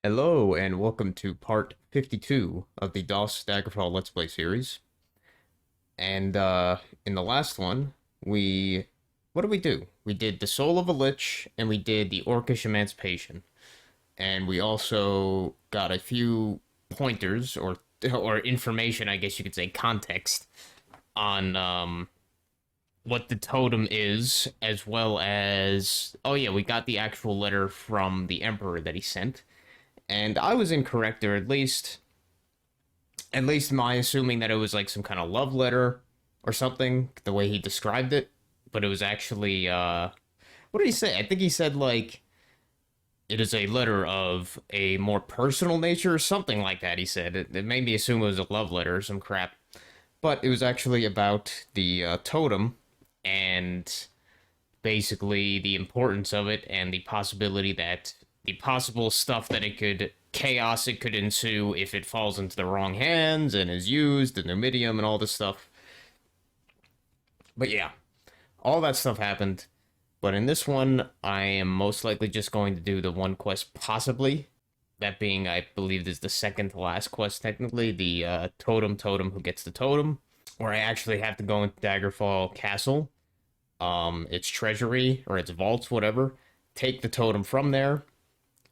Hello and welcome to part 52 of the DOS Daggerfall Let's Play series. And in the last one, what did we do? We did the Soul of a Lich and we did the Orcish Emancipation. And we also got a few pointers or information, I guess you could say, context on what the totem is, as well as we got the actual letter from the Emperor that he sent. And I was incorrect, or at least my assuming that it was like some kind of love letter or something, the way he described it. But it was actually, what did he say? I think he said, like, it is a letter of a more personal nature or something like that, he said. It made me assume it was a love letter or some crap. But it was actually about the totem and basically the importance of it and the possibility that the possible stuff that chaos it could ensue if it falls into the wrong hands and is used, the Numidium and all this stuff. But yeah, all that stuff happened. But in this one, I am most likely just going to do the one quest, possibly. That being, I believe, is the second to last quest, technically. The totem who gets the totem. Where I actually have to go into Daggerfall Castle. Its treasury, or its vaults, whatever. Take the totem from there.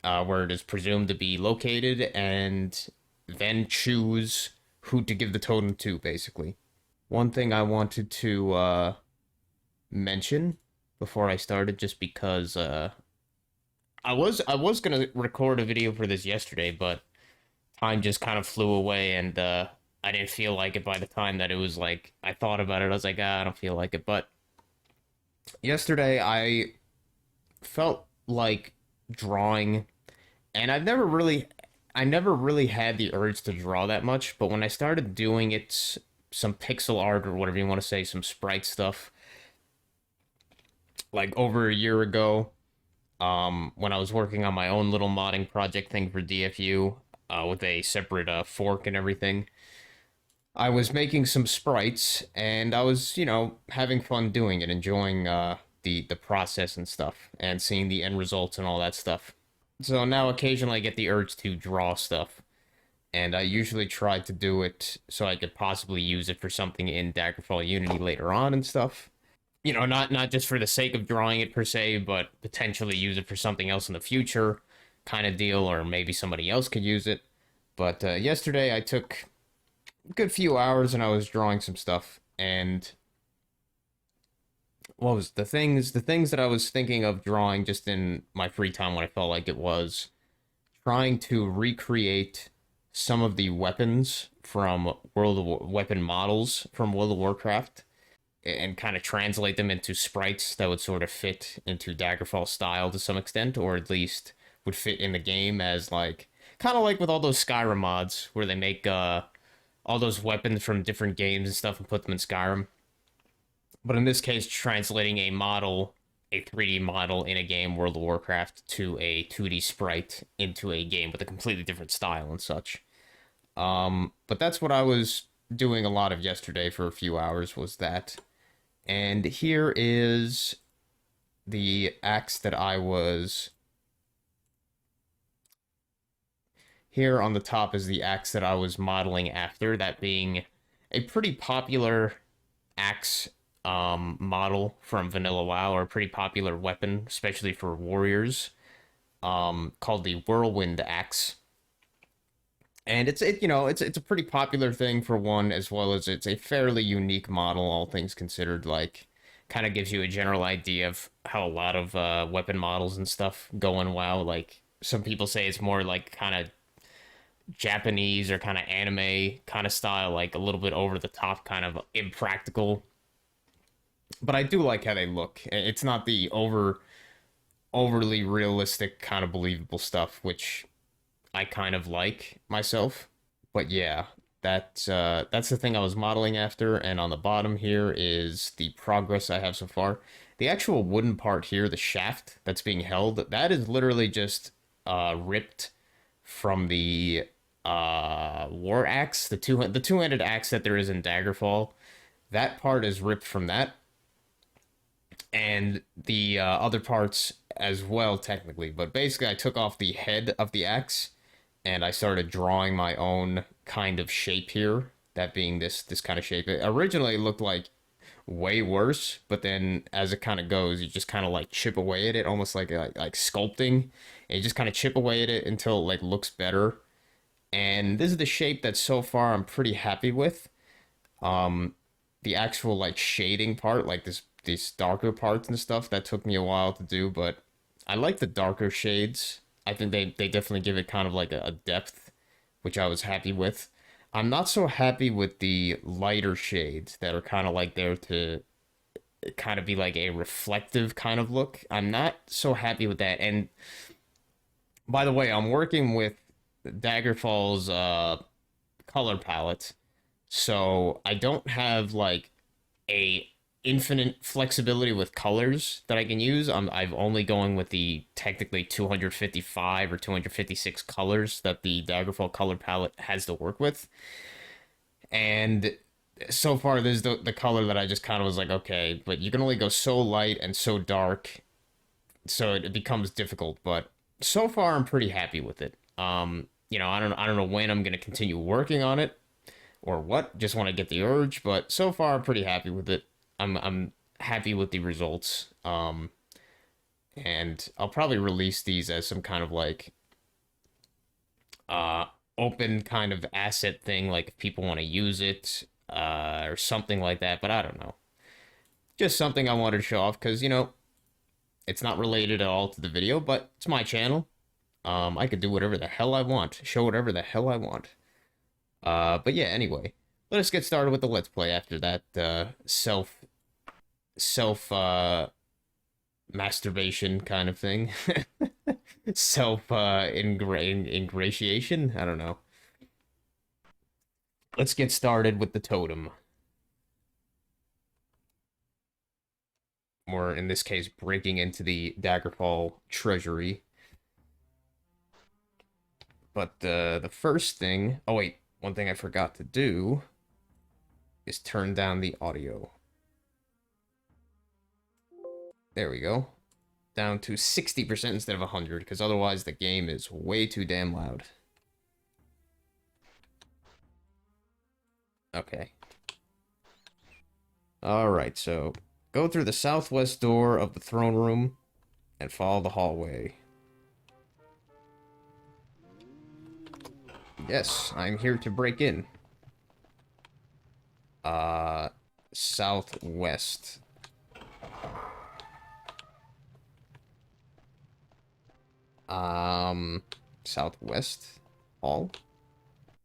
Where it is presumed to be located, and then choose who to give the totem to, basically. One thing I wanted to mention before I started, just because I was gonna record a video for this yesterday, but time just kind of flew away, and I didn't feel like it by the time that it was like I thought about it. I was like, I don't feel like it. But yesterday I felt like drawing, and I never really had the urge to draw that much, but when I started doing it, some pixel art or whatever you want to say, some sprite stuff, like over a year ago, when I was working on my own little modding project thing for DFU, with a separate fork and everything, I was making some sprites, and I was, having fun doing it, enjoying the process and stuff, and seeing the end results and all that stuff. So now occasionally I get the urge to draw stuff, and I usually try to do it so I could possibly use it for something in Daggerfall Unity later on and stuff. Not just for the sake of drawing it per se, but potentially use it for something else in the future kind of deal, or maybe somebody else could use it. But yesterday I took a good few hours and I was drawing some stuff, and what was the things that I was thinking of drawing just in my free time when I felt like it was trying to recreate some of the weapons from weapon models from World of Warcraft, and kind of translate them into sprites that would sort of fit into Daggerfall style to some extent, or at least would fit in the game as, like, kind of like with all those Skyrim mods where they make all those weapons from different games and stuff and put them in Skyrim. But in this case, translating a 3D model in a game, World of Warcraft, to a 2D sprite into a game with a completely different style and such. But that's what I was doing a lot of yesterday for a few hours, was that. And here is the axe that I was... Here on the top is the axe that I was modeling after, that being a pretty popular axe model from Vanilla WoW, or a pretty popular weapon, especially for warriors, called the Whirlwind Axe. And it's a pretty popular thing for one, as well as it's a fairly unique model, all things considered. Like, kind of gives you a general idea of how a lot of weapon models and stuff go in WoW. Like, some people say it's more like kind of Japanese or kind of anime kind of style, like a little bit over the top, kind of impractical. But I do like how they look. It's not the overly realistic kind of believable stuff, which I kind of like myself. But yeah, that's the thing I was modeling after. And on the bottom here is the progress I have so far. The actual wooden part here, the shaft that's being held, that is literally just ripped from the war axe, the two-handed axe that there is in Daggerfall. That part is ripped from that, and the other parts as well, technically. But basically, I took off the head of the axe and I started drawing my own kind of shape here. That being this kind of shape. It originally looked like way worse, but then as it kind of goes, you just kind of like chip away at it, almost like sculpting, and you just kind of chip away at it until it like looks better. And this is the shape that so far I'm pretty happy with. Um, the actual like shading part, like these darker parts and stuff, that took me a while to do, but I like the darker shades. I think they definitely give it kind of like a depth, which I was happy with. I'm not so happy with the lighter shades that are kind of like there to kind of be like a reflective kind of look. I'm not so happy with that. And by the way, I'm working with Daggerfall's color palette, so I don't have like a infinite flexibility with colors that I can use. I'm only going with the technically 255 or 256 colors that the Daggerfall color palette has to work with. And so far, this is the color that I just kind of was like, okay, but you can only go so light and so dark, so it becomes difficult. But so far, I'm pretty happy with it. I don't know when I'm gonna continue working on it or what. Just want to get the urge, but so far, I'm pretty happy with it. I'm happy with the results. And I'll probably release these as some kind of like uh open kind of asset thing, like if people want to use it or something like that. But I don't know. Just something I wanted to show off because it's not related at all to the video, but it's my channel. I could do whatever the hell I want, show whatever the hell I want. But yeah, anyway, let us get started with the let's play after that self masturbation kind of thing. Self ingratiation. I don't know. Let's get started with the totem, or in this case, breaking into the Daggerfall treasury. But the first thing, oh wait, one thing I forgot to do is turn down the audio. There we go. Down to 60% instead of 100, because otherwise the game is way too damn loud. Okay. Alright, so go through the southwest door of the throne room and follow the hallway. Yes, I'm here to break in. Southwest. Southwest hall?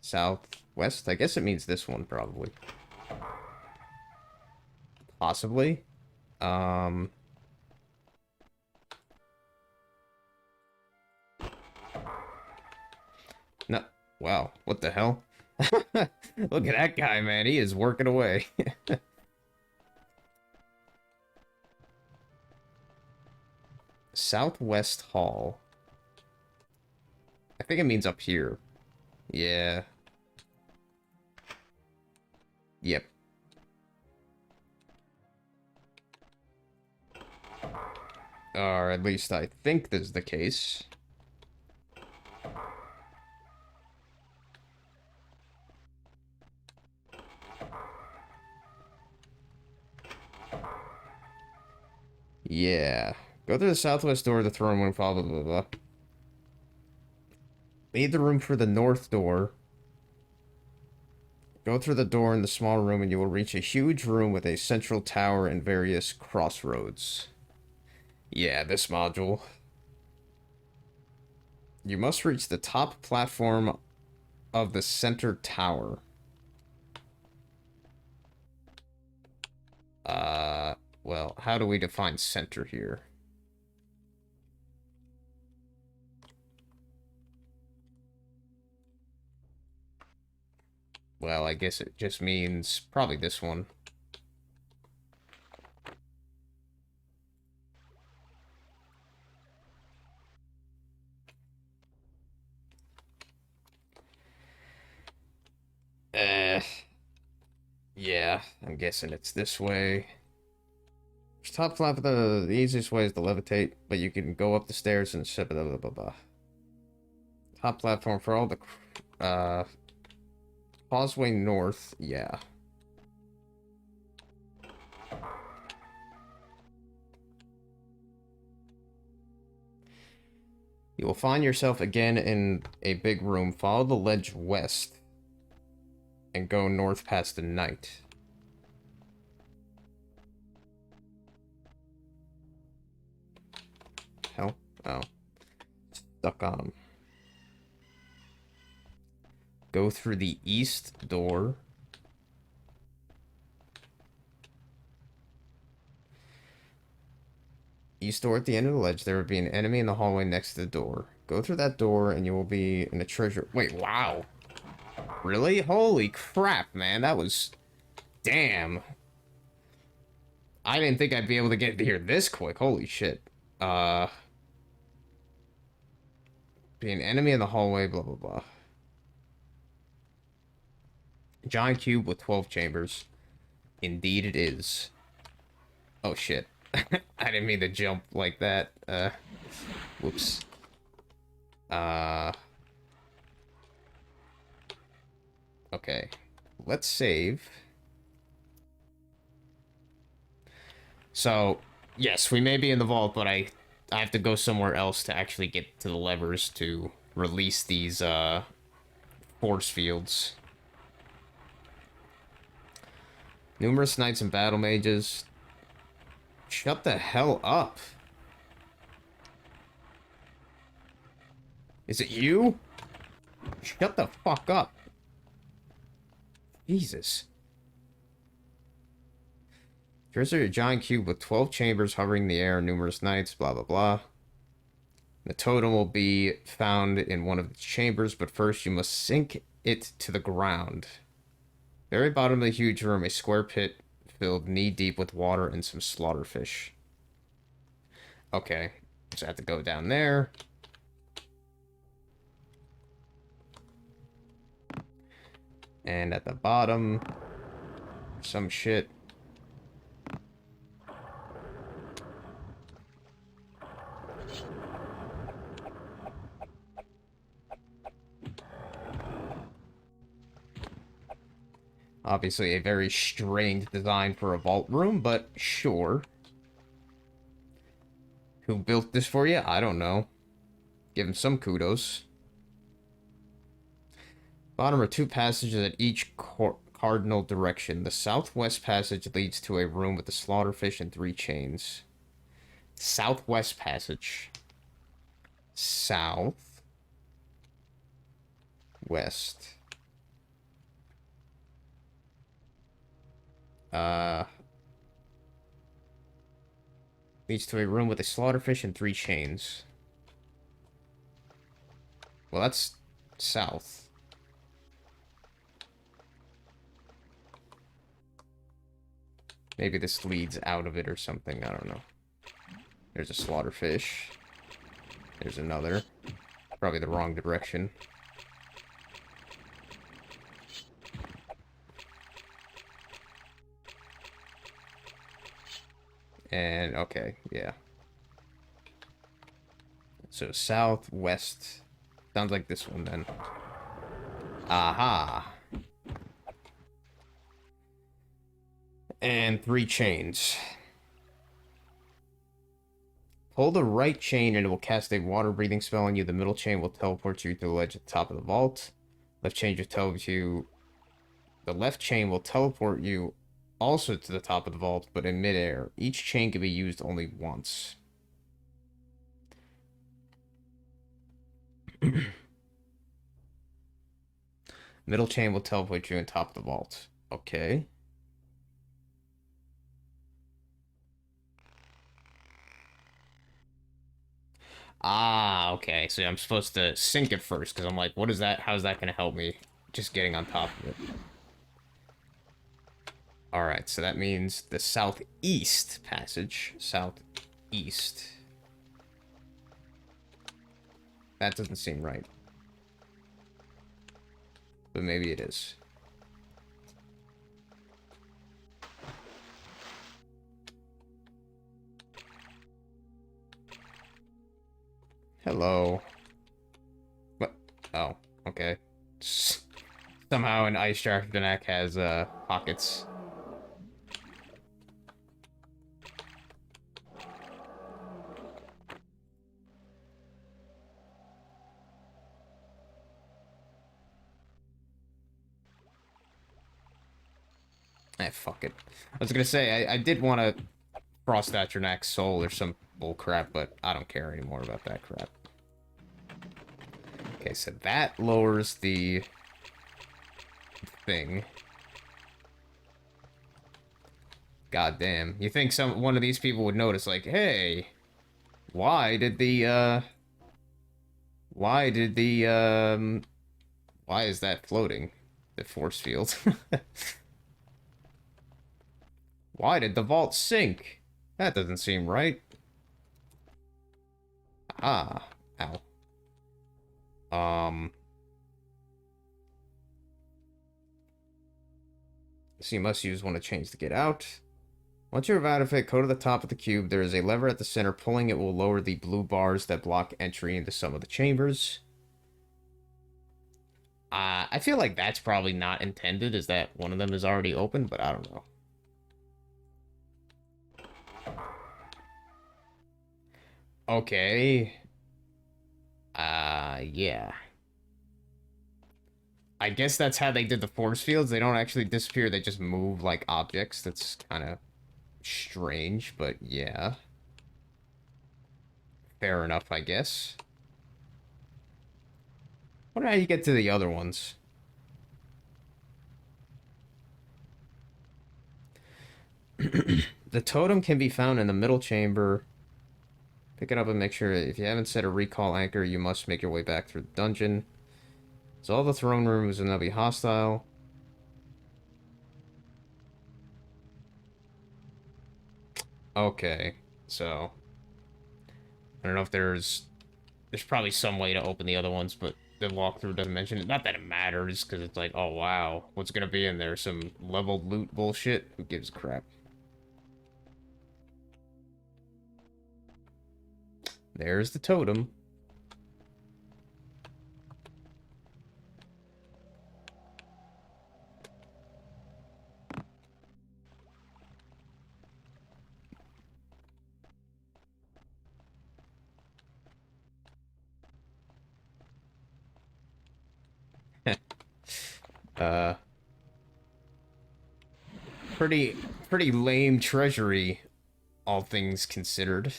Southwest? I guess it means this one, probably. Possibly. No. Wow, what the hell? Look at that guy, man. He is working away. Southwest Hall. I think it means up here. Yeah. Yep. Or at least I think this is the case. Yeah. Go through the southwest door of the throne room, blah, blah, blah, blah. Leave the room for the north door. Go through the door in the small room and you will reach a huge room with a central tower and various crossroads. Yeah, this module. You must reach the top platform of the center tower. Well, how do we define center here? Well, I guess it just means probably this one. Yeah, I'm guessing it's this way. Top flap of the easiest way is to levitate, but you can go up the stairs and blah, blah, blah, blah. Top platform for all the causeway north. Yeah. You will find yourself again in a big room. Follow the ledge west and go north past the night. Hell? Oh. Stuck on him. Go through the east door. East door at the end of the ledge. There would be an enemy in the hallway next to the door. Go through that door and you will be in a treasure... Wait, wow. Really? Holy crap, man. That was... Damn. I didn't think I'd be able to get here this quick. Holy shit. Be an enemy in the hallway, blah, blah, blah. Giant cube with 12 chambers. Indeed it is. Oh, shit. I didn't mean to jump like that. Whoops. Okay. Let's save. So, yes, we may be in the vault, but I have to go somewhere else to actually get to the levers to release these, force fields. Numerous knights and battle mages. Shut the hell up. Is it you? Shut the fuck up. Jesus. Here's a giant cube with 12 chambers hovering in the air, numerous knights, blah, blah, blah. The totem will be found in one of the chambers, but first you must sink it to the ground. Very bottom of the huge room, a square pit filled knee-deep with water and some slaughterfish. Okay, so I have to go down there. And at the bottom, some shit. Obviously a very strange design for a vault room, but sure. Who built this for you? I don't know. Give him some kudos. Bottom are two passages at each cardinal direction. The southwest passage leads to a room with the slaughterfish and 3 chains. Southwest passage. South. West. Leads to a room with a slaughterfish and 3 chains. Well, that's south. Maybe this leads out of it or something. I don't know. There's a slaughterfish. There's another. Probably the wrong direction. And, okay, yeah. So, southwest. Sounds like this one, then. Aha! And 3 chains. Pull the right chain and it will cast a water-breathing spell on you. The middle chain will teleport you to the ledge at the top of the vault. Left chain will teleport you... The left chain will teleport you also to the top of the vault, but in midair. Each chain can be used only once. Middle chain will teleport you on top of the vault. Okay. Ah, okay. So I'm supposed to sink it first, because I'm like, what is that? How's that going to help me? Just getting on top of it. Alright, so that means the southeast passage. Southeast. That doesn't seem right. But maybe it is. Hello. What? Oh, okay. Somehow an ice Dragonac has, pockets. Eh, fuck it. I was gonna say, I did want to Frost Atronach's soul or some bull crap, but I don't care anymore about that crap. Okay, so that lowers the thing. God damn. You think one of these people would notice, like, hey, why did the, why did the, why is that floating? The force field. Why did the vault sink? That doesn't seem right. Ah. Ow. So you must use one to change to get out. Once you're out of it, go to the top of the cube. There is a lever at the center. Pulling it will lower the blue bars that block entry into some of the chambers. I feel like that's probably not intended, is that one of them is already open, but I don't know. Okay. Yeah. I guess that's how they did the force fields. They don't actually disappear, they just move like objects. That's kind of strange, but yeah. Fair enough, I guess. Wonder how you get to the other ones. The totem can be found in the middle chamber. Pick it up and make sure, if you haven't set a recall anchor, you must make your way back through the dungeon. So all the throne rooms will now be hostile. Okay, so I don't know if there's probably some way to open the other ones, but the walkthrough doesn't mention it. Not that it matters, because it's like, oh wow, what's gonna be in there? Some leveled loot bullshit? Who gives a crap? There's the totem. uh, pretty lame treasury, all things considered.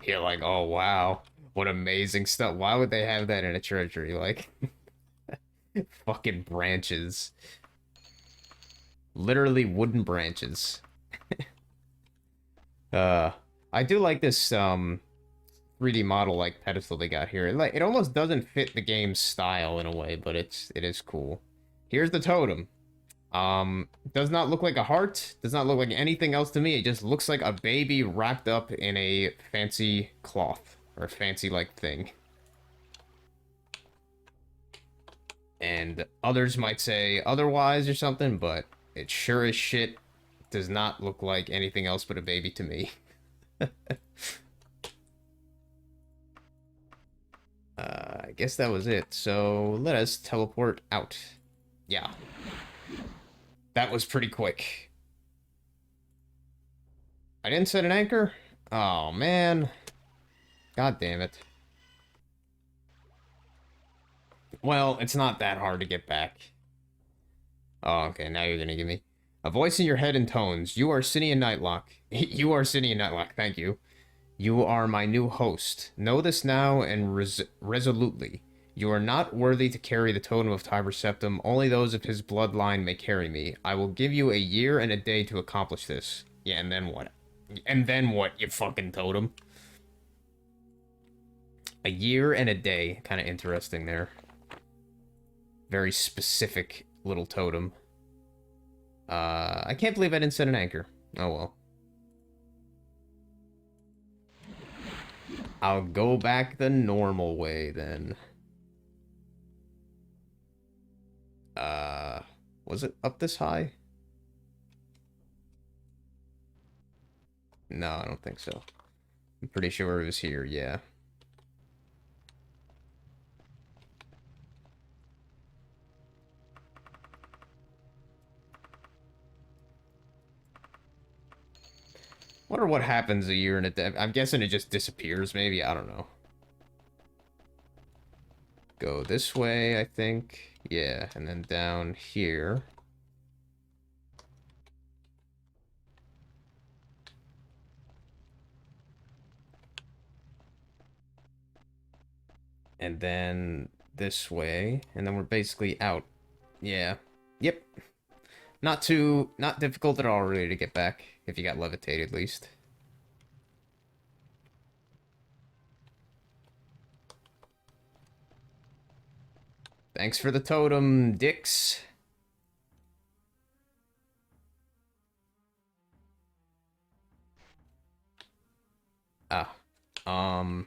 You're like, oh wow, what amazing stuff. Why would they have that in a treasury? Like, fucking branches. Literally wooden branches. Uh, I do like this, 3D model, like, pedestal they got here. It almost doesn't fit the game's style in a way, but it is cool. Here's the totem. Does not look like a heart, does not look like anything else to me. It just looks like a baby wrapped up in a fancy cloth, or a fancy, like, thing. And others might say otherwise or something, but it sure as shit does not look like anything else but a baby to me. I guess that was it. So let us teleport out. Yeah. That was pretty quick. I didn't set an anchor? Oh, man. God damn it. Well, it's not that hard to get back. Oh, okay, now you're gonna give me a voice in your head and tones. You are Cinean Nightlock. You are Cinean Nightlock, thank you. You are my new host. Know this now and resolutely. You are not worthy to carry the totem of Tiber Septim. Only those of his bloodline may carry me. I will give you a year and a day to accomplish this. Yeah, and then what? And then what, you fucking totem? A year and a day. Kind of interesting there. Very specific little totem. I can't believe I didn't set an anchor. Oh well. I'll go back the normal way then. Was it up this high? No, I don't think so. I'm pretty sure it was here, yeah. Wonder what happens a year in a day. I'm guessing it just disappears, maybe? I don't know. Go this way, I think. Yeah, and then down here. And then this way, and then we're basically out. Yeah. Yep. Not difficult at all, really, to get back, if you got levitate, at least. Thanks for the totem, dicks. Ah. Um...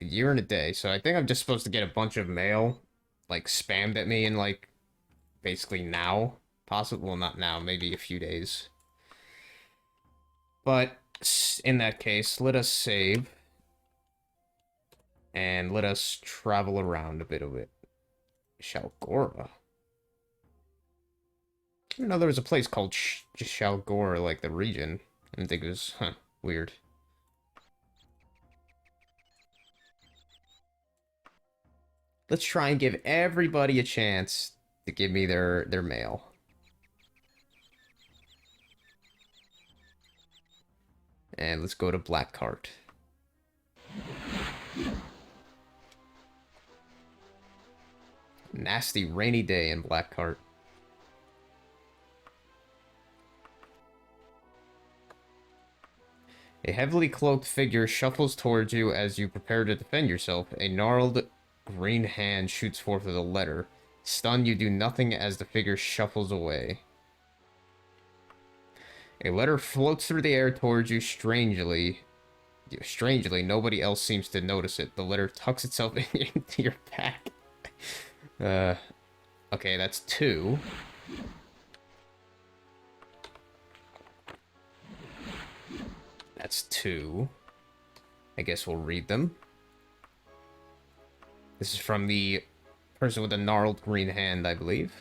A year and a day, so I think I'm just supposed to get a bunch of mail, like, spammed at me in, like, basically now. Possible, well, not now, maybe a few days. But, in that case, let us save. And let us travel around a bit of it. Shalgora? I didn't know there was a place called just Shalgora, like the region. I didn't think it was, weird. Let's try and give everybody a chance to give me their mail. And let's go to Black Cart. Nasty rainy day in Black Cart. A heavily cloaked figure shuffles towards you as you prepare to defend yourself. A gnarled green hand shoots forth with a letter. Stunned, you do nothing as the figure shuffles away. A letter floats through the air towards you strangely. Strangely, nobody else seems to notice it. The letter tucks itself into your back. Okay, that's 2. That's 2. I guess we'll read them. This is from the person with the gnarled green hand, I believe.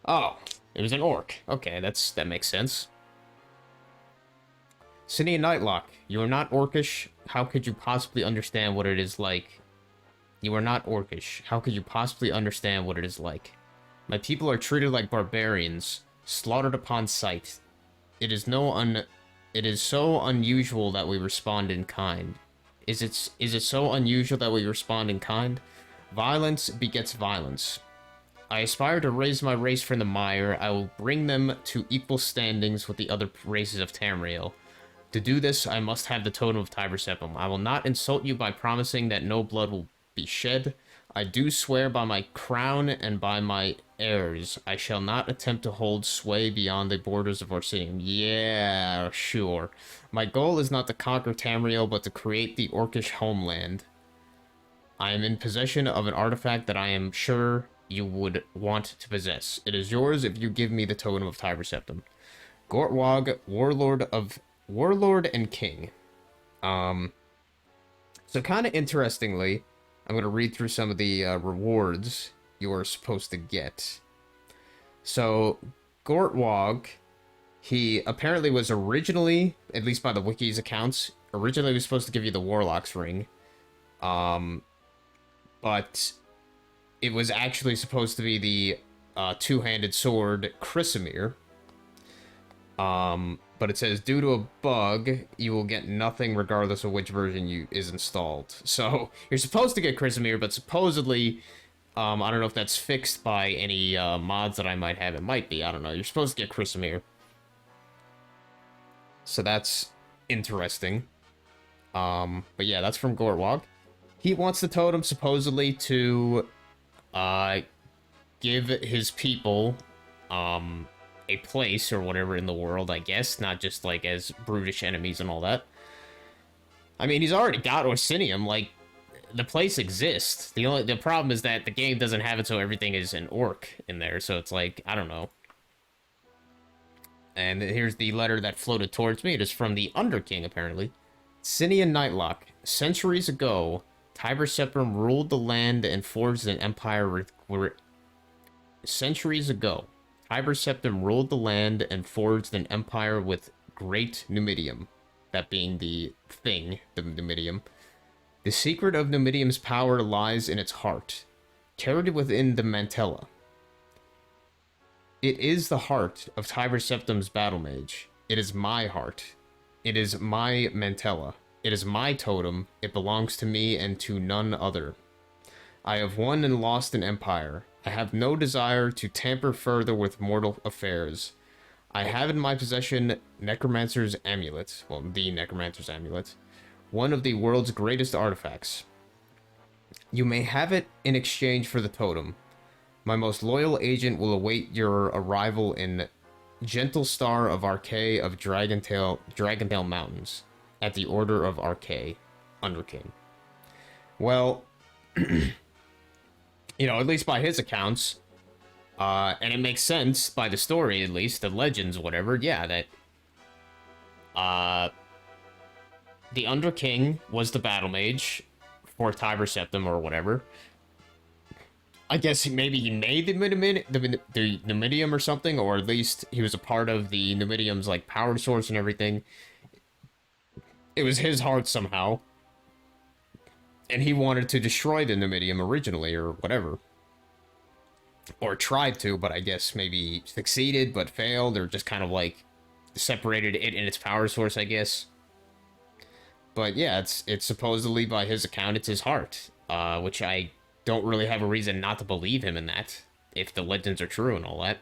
Oh, it was an orc. Okay, that makes sense. City and Nightlock, you are not orcish. How could you possibly understand what it is like? You are not orcish. How could you possibly understand what it is like? My people are treated like barbarians, slaughtered upon sight. It is so unusual that we respond in kind. Is it so unusual that we respond in kind? Violence begets violence. I aspire to raise my race from the mire. I will bring them to equal standings with the other races of Tamriel. To do this, I must have the Totem of Tiber Septim. I will not insult you by promising that no blood will be shed. I do swear by my crown and by my heirs, I shall not attempt to hold sway beyond the borders of Orsinium. Yeah, sure. My goal is not to conquer Tamriel, but to create the Orcish homeland. I am in possession of an artifact that I am sure you would want to possess. It is yours if you give me the Totem of Tiber Septim. Gortwog, Warlord and King. So kind of interestingly, I'm going to read through some of the rewards you're supposed to get. So, Gortwog, he apparently was originally, at least by the wiki's accounts, originally was supposed to give you the Warlock's Ring. But it was actually supposed to be the two-handed sword Chrysamere. But it says, due to a bug, you will get nothing regardless of which version is installed. So, you're supposed to get Chrysamere, but supposedly, I don't know if that's fixed by any mods that I might have. It might be, I don't know. You're supposed to get Chrysamere. So that's interesting. But yeah, that's from Gortwog. He wants the totem supposedly to give his people a place or whatever in the world, I guess, not just like as brutish enemies and all that. I mean, he's already got Orsinium, like, the place exists. The problem is that the game doesn't have it so everything is an orc in there. So it's like, I don't know. And here's the letter that floated towards me. It is from the Underking, apparently. Sinian Nightlock. Centuries ago, Tiber Septim ruled the land and forged an empire. Centuries ago, Tiber Septim ruled the land and forged an empire with Great Numidium. That being the thing, the Numidium. The secret of Numidium's power lies in its heart, carried within the Mantella. It is the heart of Tiber Septim's battle mage. It is my heart. It is my Mantella. It is my totem. It belongs to me and to none other. I have won and lost an empire. I have no desire to tamper further with mortal affairs. I have in my possession Necromancer's Amulet. Well, the Necromancer's Amulet. One of the world's greatest artifacts. You may have it in exchange for the totem. My most loyal agent will await your arrival in Gentle Star of Archay of Dragontail Mountains, at the order of Archay, Underking. Well, you know, at least by his accounts, and it makes sense by the story, at least, the legends, whatever, yeah, that, the Underking was the battle mage for Tiber Septim or whatever. I guess maybe he made the Numidium or something, or at least he was a part of the Numidium's, like, power source and everything. It was his heart somehow. And he wanted to destroy the Numidium originally, or whatever. Or tried to, but I guess maybe succeeded, but failed, or just kind of, like, separated it in its power source, I guess. But yeah, it's supposedly, by his account, it's his heart, which I don't really have a reason not to believe him in that, if the legends are true and all that.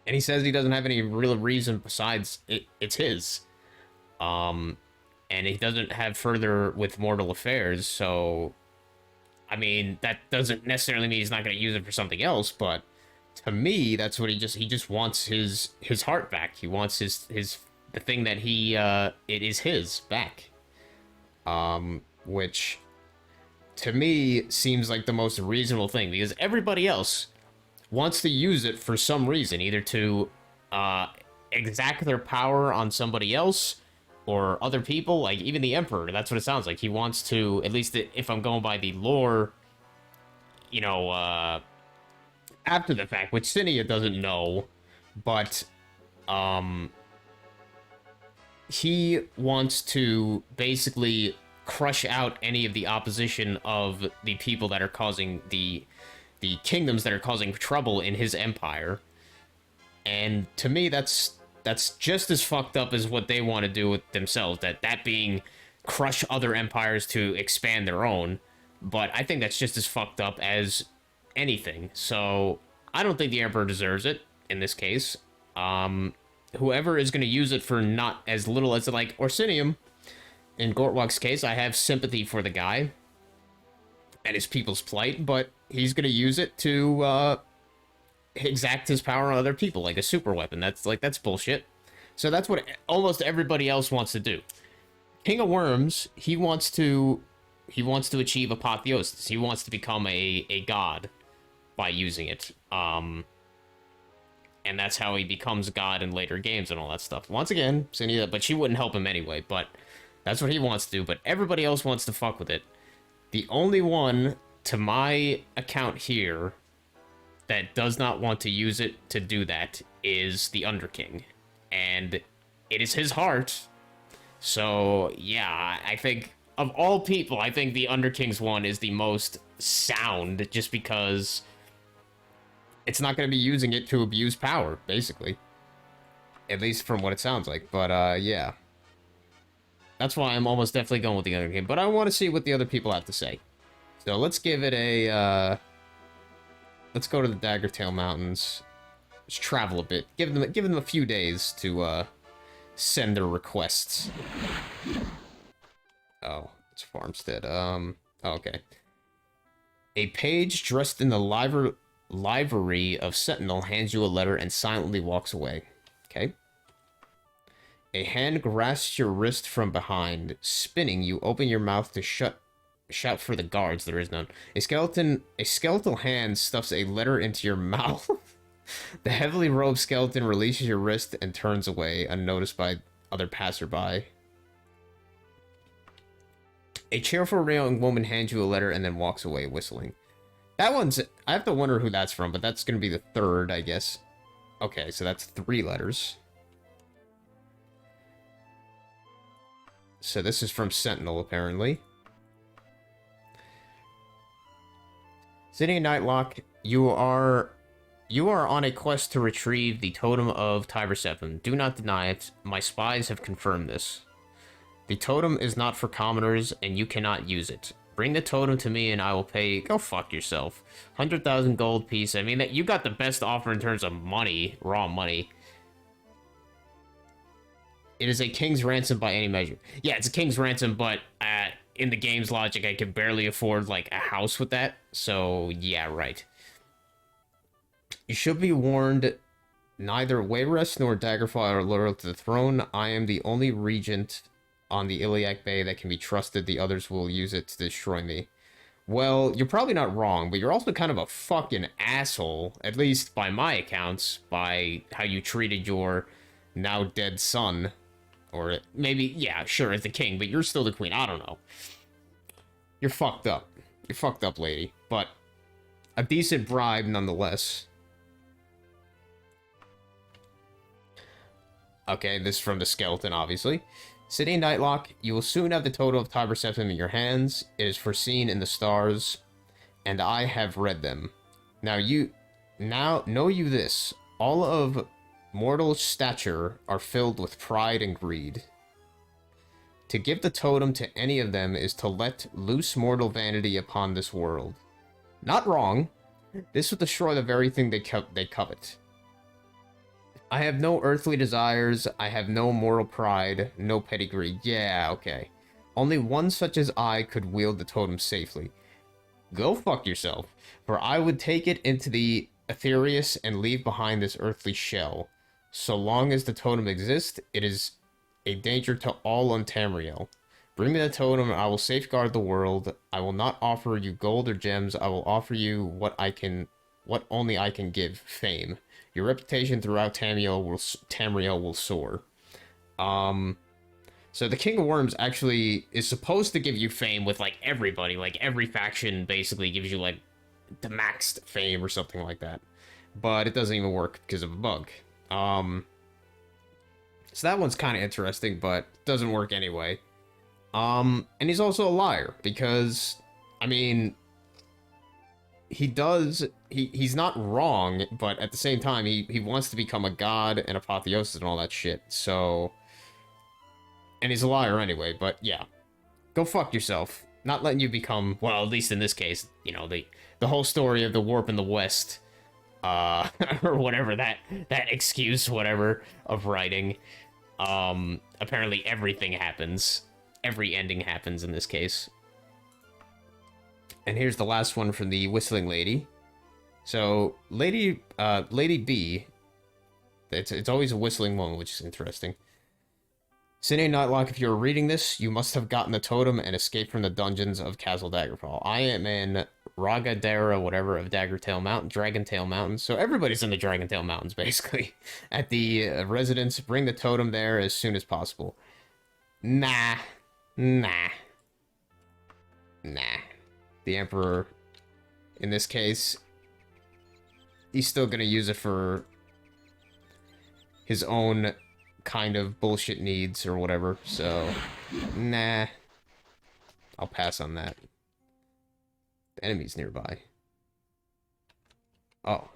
And he says he doesn't have any real reason besides it's his. And he doesn't have further with mortal affairs, so I mean, that doesn't necessarily mean he's not going to use it for something else, but to me, that's what he just wants his heart back. He wants the thing that it is his back. Which to me seems like the most reasonable thing, because everybody else wants to use it for some reason, either to exact their power on somebody else or other people, like even the Emperor. That's what it sounds like. He wants to, at least if I'm going by the lore, you know, after the fact, which Cinia doesn't know, but he wants to basically crush out any of the opposition of the people that are causing the kingdoms that are causing trouble in his empire. And to me, that's just as fucked up as what they want to do with themselves, that being crush other empires to expand their own. But I think that's just as fucked up as anything. So I don't think the Emperor deserves it in this case. Whoever is going to use it for not as little as, like, Orsinium, in Gortwalk's case, I have sympathy for the guy and his people's plight, but he's going to use it to exact his power on other people, like a super weapon. That's bullshit. So that's what almost everybody else wants to do. King of Worms, he wants to achieve apotheosis. He wants to become a god by using it. And that's how he becomes god in later games and all that stuff. Once again, Cinia, but she wouldn't help him anyway, but that's what he wants to do, but everybody else wants to fuck with it. The only one, to my account here, that does not want to use it to do that is the Underking. And it is his heart. So, yeah, I think, of all people, I think the Underking's one is the most sound, just because it's not going to be using it to abuse power, basically. At least from what it sounds like. But, yeah. That's why I'm almost definitely going with the Underking. But I want to see what the other people have to say. So let's give it a, let's go to the Daggertail Mountains. Just travel a bit. Give them a few days to, send their requests. Oh, it's Farmstead. Oh, okay. A page dressed in the livery of Sentinel hands you a letter and silently walks away. Okay. A hand grasps your wrist from behind. Spinning, you open your mouth to shut Shout for the guards. There is none. A skeletal hand stuffs a letter into your mouth. The heavily robed skeleton releases your wrist and turns away, unnoticed by other passerby. A cheerful young woman hands you a letter and then walks away, whistling. That one's... I have to wonder who that's from, but that's going to be the third, I guess. Okay, so that's 3 letters. So this is from Sentinel, apparently. City Nightlock, you are on a quest to retrieve the Totem of Tiber-Septim. Do not deny it. My spies have confirmed this. The totem is not for commoners, and you cannot use it. Bring the totem to me, and I will pay... Go fuck yourself. 100,000 gold piece. I mean, you got the best offer in terms of money. Raw money. It is a king's ransom by any measure. Yeah, it's a king's ransom, but in the game's logic, I can barely afford, like, a house with that. So, yeah, right. You should be warned, neither Wayrest nor Daggerfall are loyal to the throne. I am the only regent on the Iliac Bay that can be trusted. The others will use it to destroy me. Well, you're probably not wrong, but you're also kind of a fucking asshole, at least by my accounts, by how you treated your now dead son. Or maybe, yeah, sure, as the king, but you're still the queen. I don't know. You're fucked up. You're fucked up, lady. But a decent bribe nonetheless. Okay, this is from the skeleton, obviously. City Nightlock, you will soon have the totem of Tiber-Septim in your hands. It is foreseen in the stars, and I have read them. Now know you this. All of mortal stature are filled with pride and greed. To give the totem to any of them is to let loose mortal vanity upon this world. Not wrong. This will destroy the very thing they covet. I have no earthly desires, I have no moral pride, no pedigree. Yeah, okay. Only one such as I could wield the totem safely. Go fuck yourself, for I would take it into the Aetherius and leave behind this earthly shell. So long as the totem exists, it is a danger to all on Tamriel. Bring me the totem and I will safeguard the world. I will not offer you gold or gems, I will offer you what only I can give, fame. Your reputation throughout Tamriel will soar. So the King of Worms actually is supposed to give you fame with, like, everybody. Like, every faction basically gives you, like, the maxed fame or something like that. But it doesn't even work because of a bug. So that one's kind of interesting, but doesn't work anyway. And he's also a liar, because, I mean... he's not wrong, but at the same time, he wants to become a god and apotheosis and all that shit, so... And he's a liar anyway, but yeah. Go fuck yourself. Not letting you become, well, at least in this case, you know, the whole story of the warp in the west, or whatever, that excuse, whatever, of writing. Apparently everything happens. Every ending happens in this case. And here's the last one from the Whistling Lady. So, Lady B, it's always a whistling woman, which is interesting. Cine Nightlock, if you're reading this, you must have gotten the totem and escaped from the dungeons of Castle Daggerfall. I am in Ragadera, whatever, of Dragontail Mountain. So everybody's in the Dragontail Mountains, basically. At the residence, bring the totem there as soon as possible. Nah. The Emperor, in this case, he's still gonna use it for his own kind of bullshit needs or whatever, so, nah. I'll pass on that. The enemy's nearby. Oh.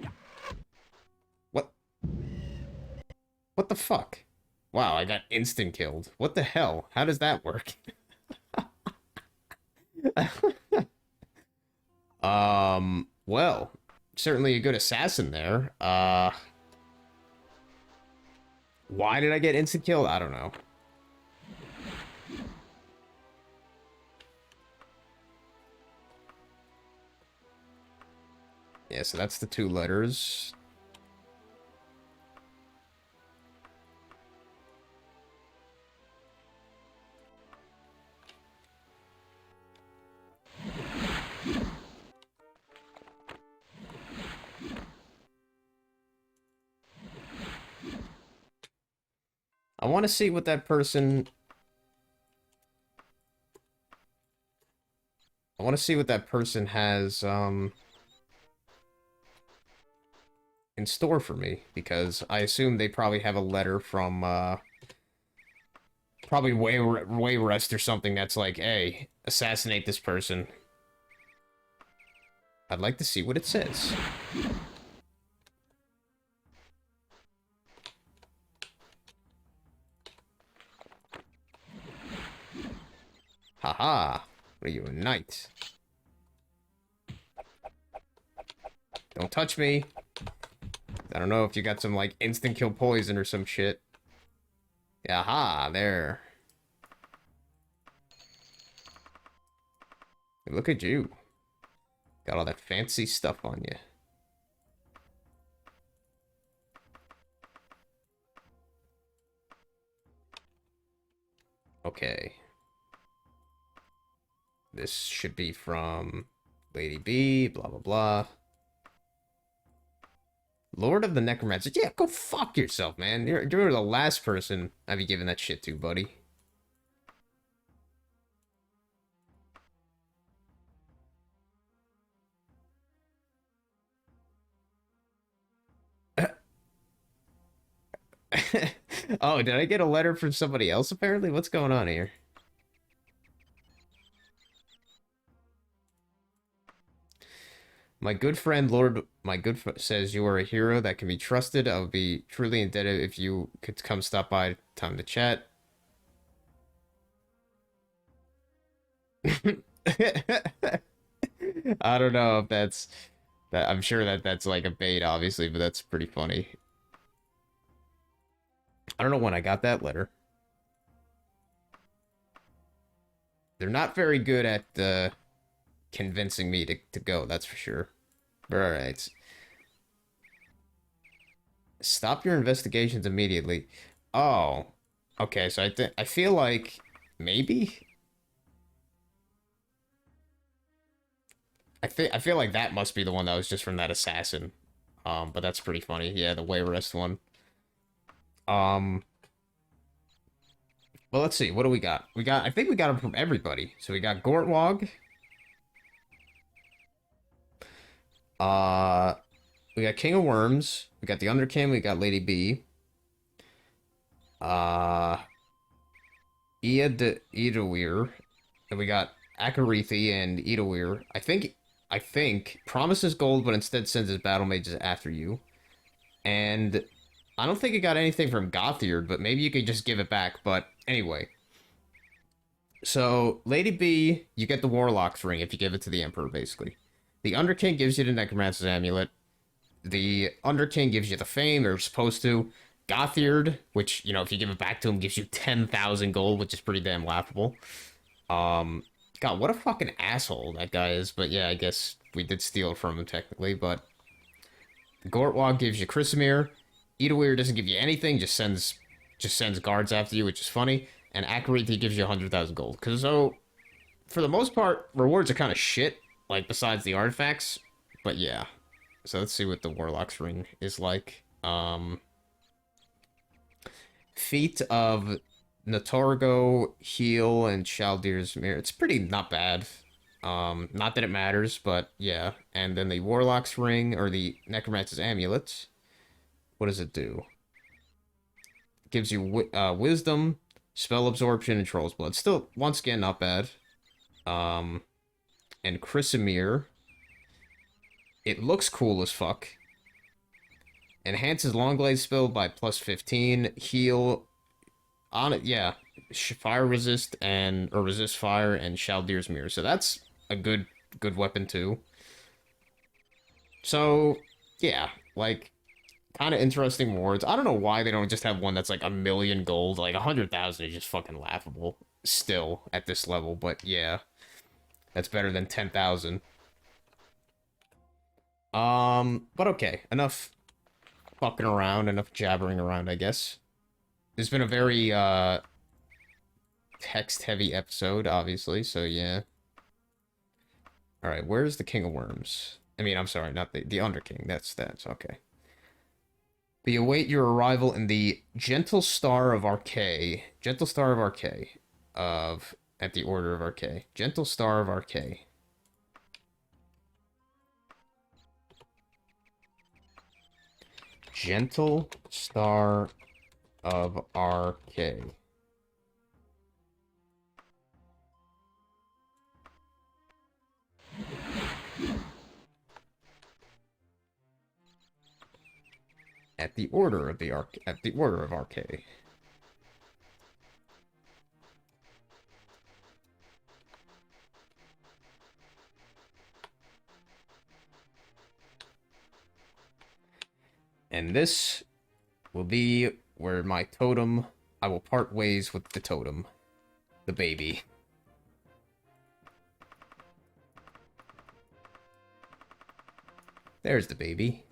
What? What the fuck? Wow, I got instant killed. What the hell? How does that work? Well, certainly a good assassin there. Why did I get instant killed? I don't know. Yeah, so that's the 2 letters. I want to see what that person... I want to see what that person has, in store for me, because I assume they probably have a letter from, probably Wayrest or something that's like, hey, assassinate this person. I'd like to see what it says. Haha. What are you, a knight? Don't touch me. I don't know if you got some, like, instant kill poison or some shit. Aha, there. Look at you. Got all that fancy stuff on you. Okay. This should be from Lady B, blah, blah, blah. Lord of the Necromancer. Yeah, go fuck yourself, man. You're the last person I'd be giving that shit to, buddy. Oh, did I get a letter from somebody else, apparently? What's going on here? My good friend, says you are a hero that can be trusted. I would be truly indebted if you could come stop by. Time to chat. I don't know if that's... I'm sure that's like a bait, obviously, but that's pretty funny. I don't know when I got that letter. They're not very good at convincing me to go, that's for sure. But alright. Stop your investigations immediately. Oh. Okay, so I feel like maybe I feel like that must be the one that was just from that assassin. But that's pretty funny. Yeah, the Wayrest one. Well, let's see. What do we got? I think we got them from everybody. So we got Gortwog. We got King of Worms. We got the Underkin. We got Lady B. Idawir. And we got Akarithi and Idawir. I think promises gold, but instead sends his battle mages after you. And I don't think it got anything from Gothiard, but maybe you could just give it back. But anyway. So, Lady B, you get the Warlock's Ring if you give it to the Emperor, basically. The Underking gives you the Necromancer's Amulet. The Underking gives you the Fame, or supposed to. Gothiard, which, you know, if you give it back to him, gives you 10,000 gold, which is pretty damn laughable. God, what a fucking asshole that guy is. But yeah, I guess we did steal it from him, technically. But Gortwog gives you Chrysamere. Idawir doesn't give you anything, just sends guards after you, which is funny. And Akarithi gives you 100,000 gold. Because, so, for the most part, rewards are kind of shit, like, besides the artifacts. But yeah. So let's see what the Warlock's Ring is like. Feat of Notorgo, Heal, and Shaldir's Mirror. It's pretty not bad. Not that it matters, but yeah. And then the Warlock's Ring, or the Necromancer's Amulet. What does it do? It gives you Wisdom, Spell Absorption, and Troll's Blood. Still, once again, not bad. And Chrysamere. It looks cool as fuck. Enhances Longblade spell by plus 15. Heal on it, yeah. Fire resist or resist fire and Shaldir's Mirror. So that's a good weapon too. So yeah, like kind of interesting wards. I don't know why they don't just have one that's like 1,000,000 gold. Like 100,000 is just fucking laughable still at this level. But yeah, that's better than 10,000. But okay, enough fucking around, enough jabbering around, I guess. It's been a very, text-heavy episode, obviously, so yeah. Alright, where's the King of Worms? I mean, I'm sorry, not the Underking. That's okay. We await your arrival in the Gentle Star of Arcay. Gentle Star of Arcay. At the Order of Arcay. Gentle Star of Arcay. Gentle Star of Arcay. At the Order of Arcay. And this will be where my totem, I will part ways with the totem. The baby. There's the baby.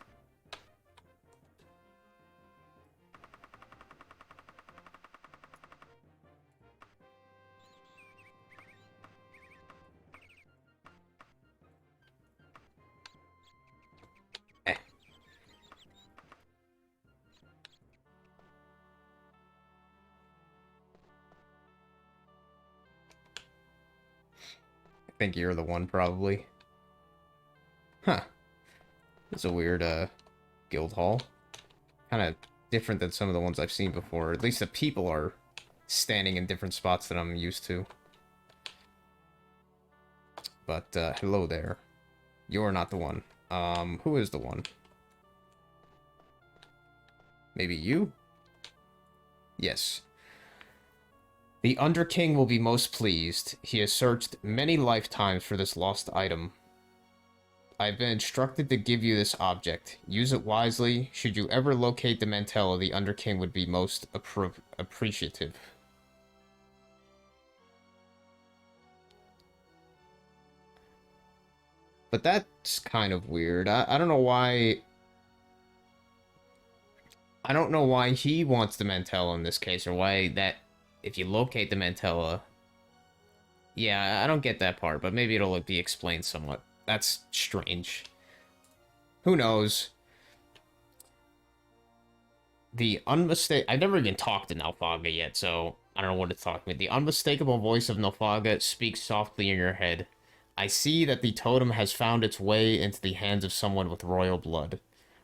I think you're the one, probably. Huh. It's a weird, guild hall. Kind of different than some of the ones I've seen before. At least the people are standing in different spots that I'm used to. But, hello there. You're not the one. Who is the one? Maybe you? Yes. The Underking will be most pleased. He has searched many lifetimes for this lost item. I've been instructed to give you this object. Use it wisely. Should you ever locate the Mantella, the Underking would be most appreciative. But that's kind of weird. I don't know why... I don't know why he wants the Mantella in this case, or why that... If you locate the Mantella... Yeah, I don't get that part, but maybe it'll be explained somewhat. That's strange. Who knows? The I've never even talked to Nalfaga yet, so I don't know what to talk about. The unmistakable voice of Nalfaga speaks softly in your head. I see that the totem has found its way into the hands of someone with royal blood.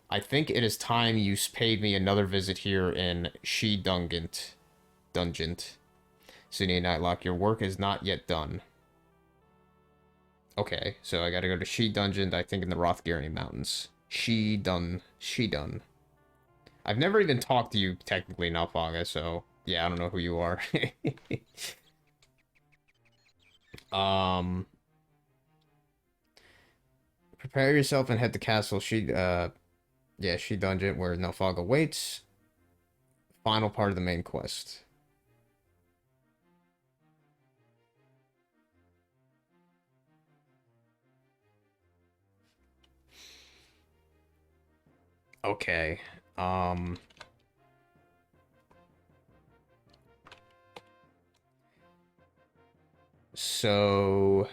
I think it is time you paid me another visit here in She Dungeon. Sydney Nightlock, your work is not yet done. Okay, so I gotta go to She Dungeon, I think in the Rothgarian Mountains. She done. I've never even talked to you, technically, Nalfaga, so... Yeah, I don't know who you are. Prepare yourself and head to Castle yeah, She Dungeon, where Nalfaga waits. Final part of the main quest. Okay, so...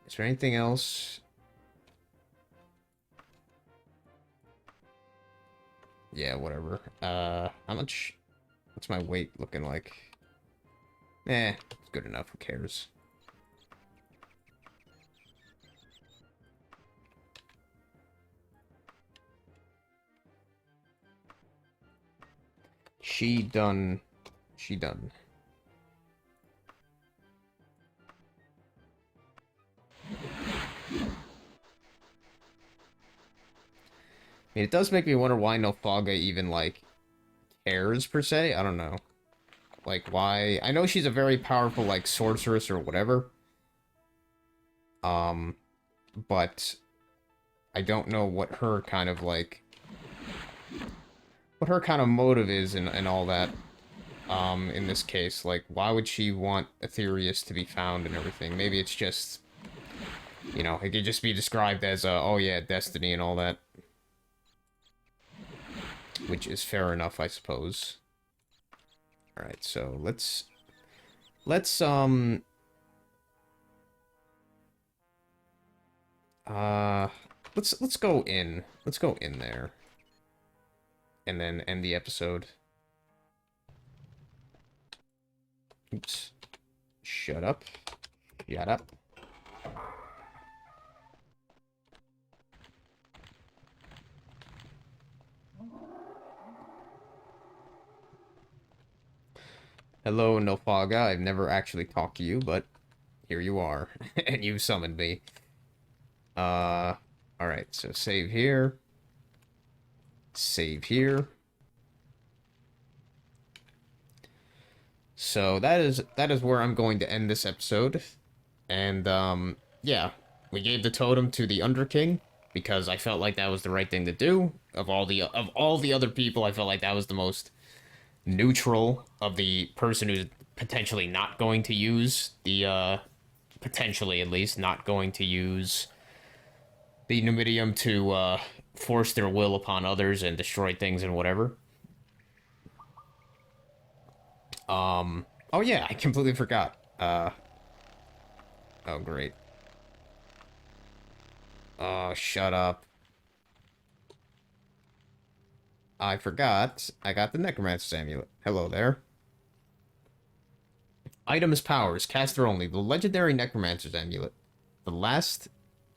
Is there anything else? Yeah, whatever. How much... What's my weight looking like? Eh, it's good enough, who cares? She done. I mean, it does make me wonder why Nalfaga even, like, cares, per se. I don't know. Like, why... I know she's a very powerful, like, sorceress or whatever. But... I don't know what her kind of, like... What her kind of motive is and all that. In this case. Like, why would she want Aetherius to be found and everything? Maybe it's just... You know, it could just be described as, oh yeah, destiny and all that. Which is fair enough, I suppose. Alright, so let's go in. Let's go in there. and then end the episode. Oops. Shut up. Shut up. Hello, Nofaga. I've never actually talked to you, but here you are. And you summoned me. Alright, so save here. Save here. So that is where I'm going to end this episode. And yeah, we gave the totem to the Underking because I felt like that was the right thing to do. Of all the other people, I felt like that was the most neutral of the person who's potentially not going to use the potentially at least not going to use the Numidium to force their will upon others and destroy things and whatever. Oh yeah, I completely forgot. Oh great. Oh, shut up. I forgot. I got the Necromancer's Amulet. Hello there. Items powers. Caster only. The legendary Necromancer's Amulet. The last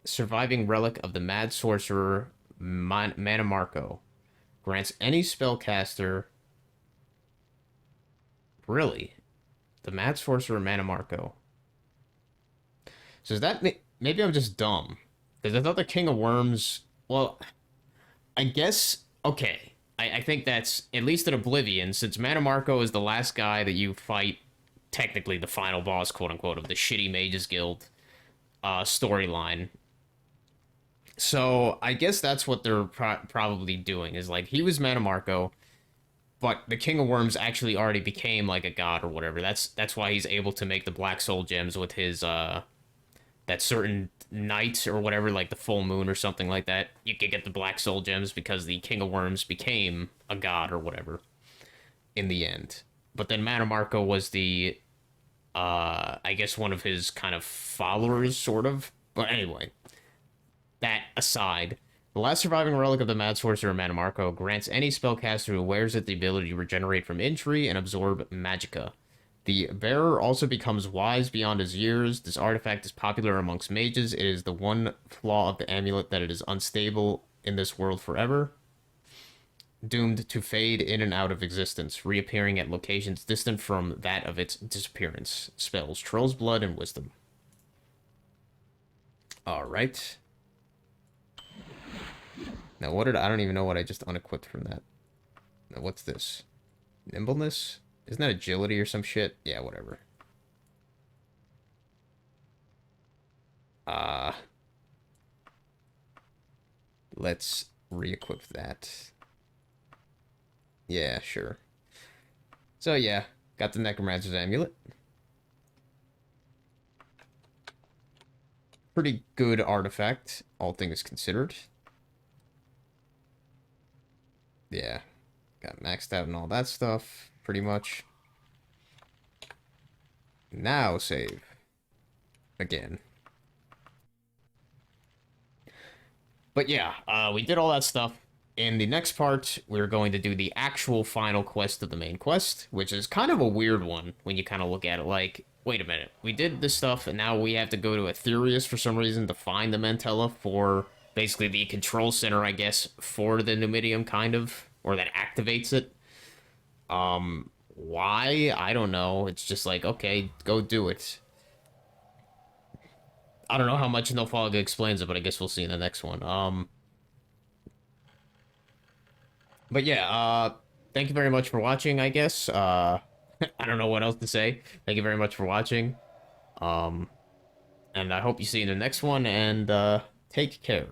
surviving relic of the Mad Sorcerer Manamarco. Grants any spellcaster... Really? The Mad Sorcerer Manamarco. So is that... Maybe I'm just dumb. Because I thought the King of Worms... Well, I guess... Okay. I think that's, at least in Oblivion, since Manamarco is the last guy that you fight, technically the final boss, quote-unquote, of the shitty Mages Guild storyline. So, I guess that's what they're probably doing, is like, he was Manamarco, but the King of Worms actually already became, like, a god or whatever. That's why he's able to make the Black Soul Gems with his, that certain night or whatever, like the full moon or something like that, you could get the Black Soul Gems because the King of Worms became a god or whatever in the end. But then Manamarco was the, I guess one of his kind of followers, sort of. But anyway, that aside, the last surviving relic of the Mad Sorcerer Manamarco grants any spellcaster who wears it the ability to regenerate from injury and absorb magicka. The bearer also becomes wise beyond his years. This artifact is popular amongst mages. It is the one flaw of the amulet that it is unstable in this world forever. Doomed to fade in and out of existence, reappearing at locations distant from that of its disappearance. Spells, Troll's Blood, and Wisdom. Alright. Now what did I don't even know what I just unequipped from that. Now what's this? Nimbleness? Isn't that agility or some shit? Yeah, whatever. Let's re-equip that. Yeah, sure. So yeah, got the Necromancer's Amulet. Pretty good artifact, all things considered. Yeah, got maxed out and all that stuff. Pretty much. Now save. Again. But yeah, we did all that stuff. In the next part, we're going to do the actual final quest of the main quest, which is kind of a weird one when you kind of look at it like, wait a minute, we did this stuff and now we have to go to Aetherius for some reason to find the Mantella for basically the control center, I guess, for the Numidium, kind of, or that activates it. Why? I don't know. It's just like, okay, go do it. I don't know how much Nofaga explains it, but I guess we'll see in the next one. But yeah, thank you very much for watching, I guess. I don't know what else to say. Thank you very much for watching. And I hope you see you in the next one, and take care.